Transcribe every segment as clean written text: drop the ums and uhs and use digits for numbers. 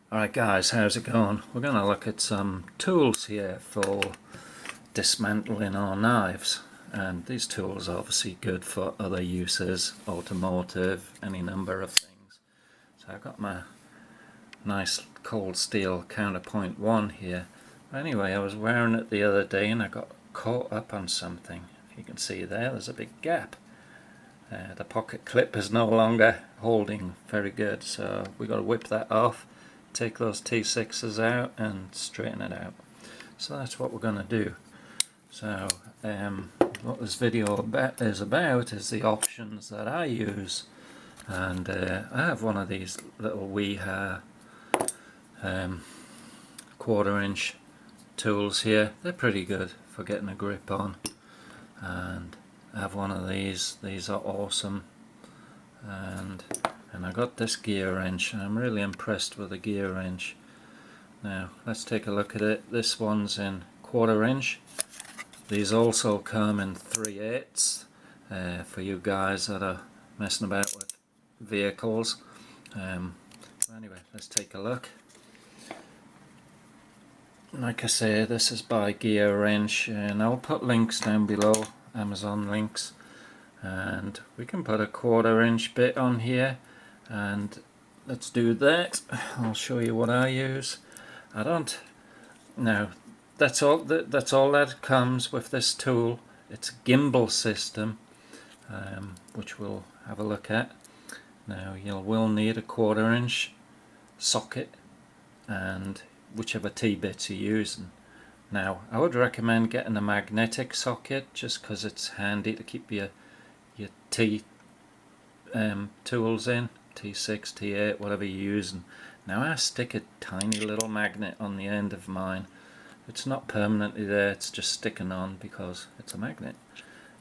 Alright guys, how's it going? We're going to look at some tools here for dismantling our knives, and these tools are obviously good for other uses, automotive, any number of things. So I've got my nice cold steel counterpoint one here. Anyway, I was wearing it the other day and I got caught up on something. If you can see there's a big gap. The pocket clip is no longer holding very good, so we've got to whip that off, take those T6s out and straighten it out. So that's what we're going to do. So what this video is about is the options that I use, and I have one of these little Wiha 1/4" tools here. They're pretty good for getting a grip on, and I have one of these are awesome. And I got this gear wrench, and I'm really impressed with the gear wrench. Now let's take a look at it. This one's in 1/4". These also come in 3/8 for you guys that are messing about with vehicles. Anyway, let's take a look. Like I say, this is by Gear Wrench, and I'll put links down below, Amazon links, and we can put a 1/4" bit on here, and let's do that. I'll show you what I use. I don't now. That's all that comes with this tool. It's a gimbal system, which we'll have a look at. Now you will need a 1/4" socket and whichever T-bits you're using. Now I would recommend getting a magnetic socket, just because it's handy to keep your T tools in, T6, T8, whatever you're using. Now I stick a tiny little magnet on the end of mine. It's not permanently there, it's just sticking on because it's a magnet.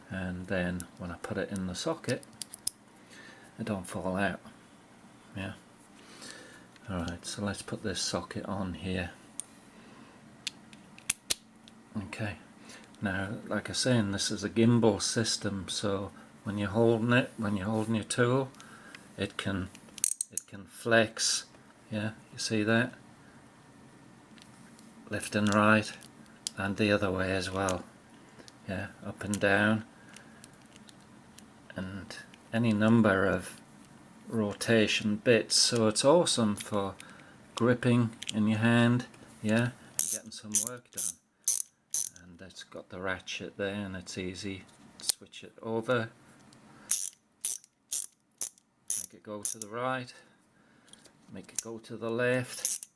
And then when I put it in the socket, it don't fall out. Yeah. Alright, so let's put this socket on here. Okay. Now, like I was saying, this is a gimbal system, so when you're holding it, when you're holding your tool, it can flex. Yeah, you see that? Left and right, and the other way as well. Yeah, up and down, and any number of rotation bits. So it's awesome for gripping in your hand, yeah, and getting some work done. And it's got the ratchet there, and it's easy to switch it over, make it go to the right, make it go to the left.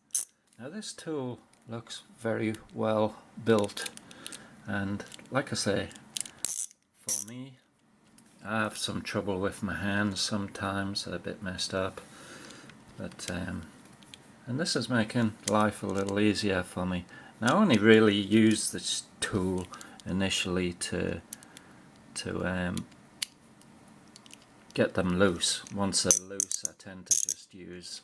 Now this tool looks very well built, and like I say, for me, I have some trouble with my hands sometimes. They're a bit messed up, but and this is making life a little easier for me. Now I only really use this tool initially to get them loose. Once they're loose, I tend to just use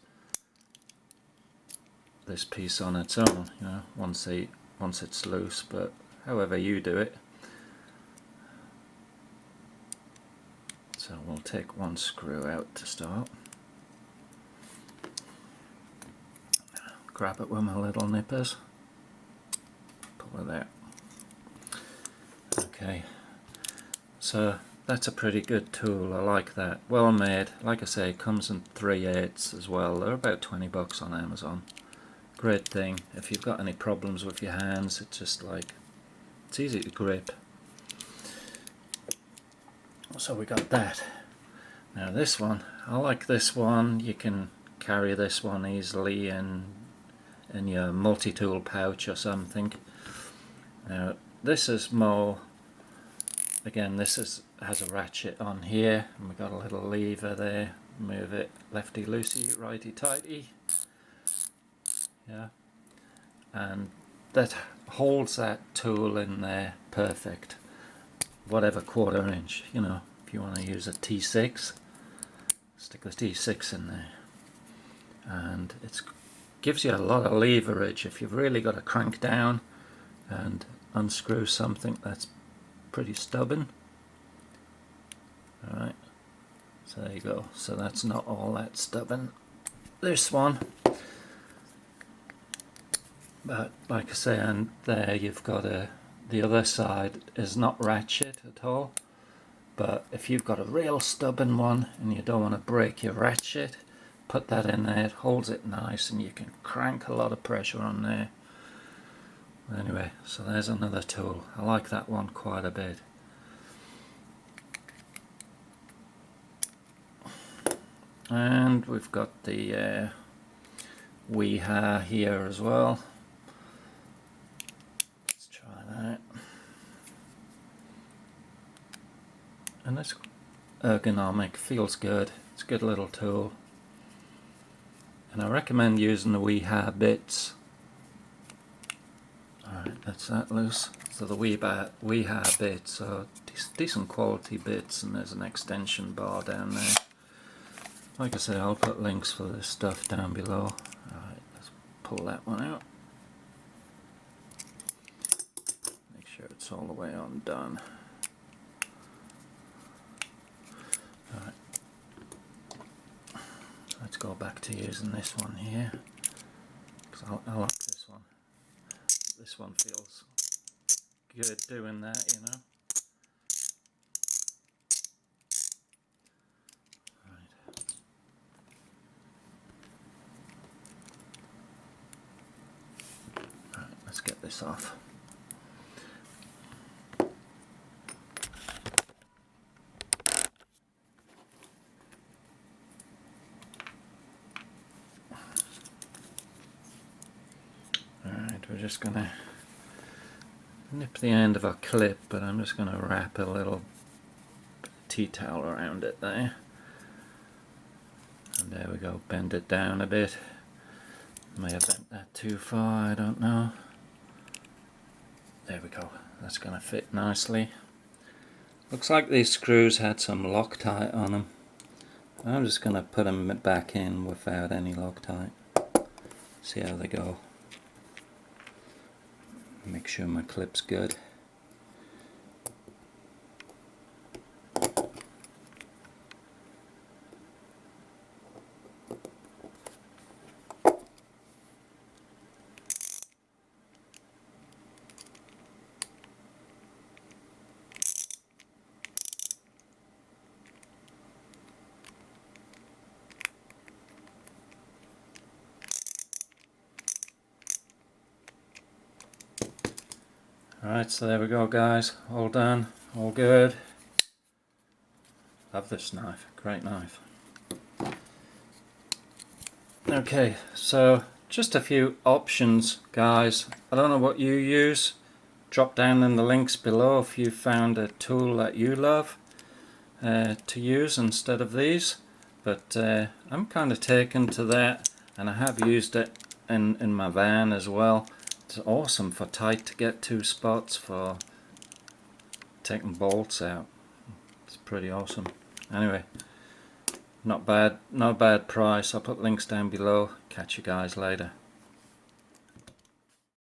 this piece on its own, you know, once it's loose, but however you do it. So we'll take one screw out to start. Grab it with my little nippers, pull it out. Okay, so that's a pretty good tool. I like that. Well made. Like I say, it comes in 3/8 as well. They're about 20 bucks on Amazon. Great thing. If you've got any problems with your hands, it's just like, it's easy to grip. So we got that. Now this one, I like this one. You can carry this one easily in your multi-tool pouch or something. Now this is more, again, this has a ratchet on here, and we got a little lever there. Move it lefty loosey, righty tighty. Yeah, and that holds that tool in there perfect. Whatever 1/4", you know, if you want to use a T6, stick the T6 in there, and it gives you a lot of leverage if you've really got to crank down and unscrew something that's pretty stubborn. Alright, so there you go. So that's not all that stubborn. This one, But like I say, and there you've got the other side is not ratchet at all, but if you've got a real stubborn one and you don't want to break your ratchet, put that in there. It holds it nice and you can crank a lot of pressure on there. Anyway, so there's another tool. I like that one quite a bit. And we've got the Wiha here as well. Let's try that. And it's ergonomic, feels good. It's a good little tool. And I recommend using the Wiha bits. Alright, that's that loose. So the Wiha bits are decent quality bits, and there's an extension bar down there. Like I say, I'll put links for this stuff down below. Alright, let's pull that one out. Make sure it's all the way undone. Alright. Let's go back to using this one here. Because I like this one. This one feels good doing that, you know. Let's get this off. Alright, we're just going to nip the end of our clip, but I'm just going to wrap a little tea towel around it there. And there we go, bend it down a bit. May have bent that too far, I don't know. There we go, that's going to fit nicely. Looks like these screws had some Loctite on them. I'm just going to put them back in without any Loctite. See how they go. Make sure my clip's good. Alright, so there we go guys, all done, all good. Love this knife, great knife. Okay, so just a few options guys. I don't know what you use. Drop down in the links below if you found a tool that you love to use instead of these. But I'm kind of taken to that, and I have used it in my van as well. It's awesome for tight to get to spots, for taking bolts out. It's pretty awesome. Anyway, not bad price. I'll put links down below. Catch you guys later.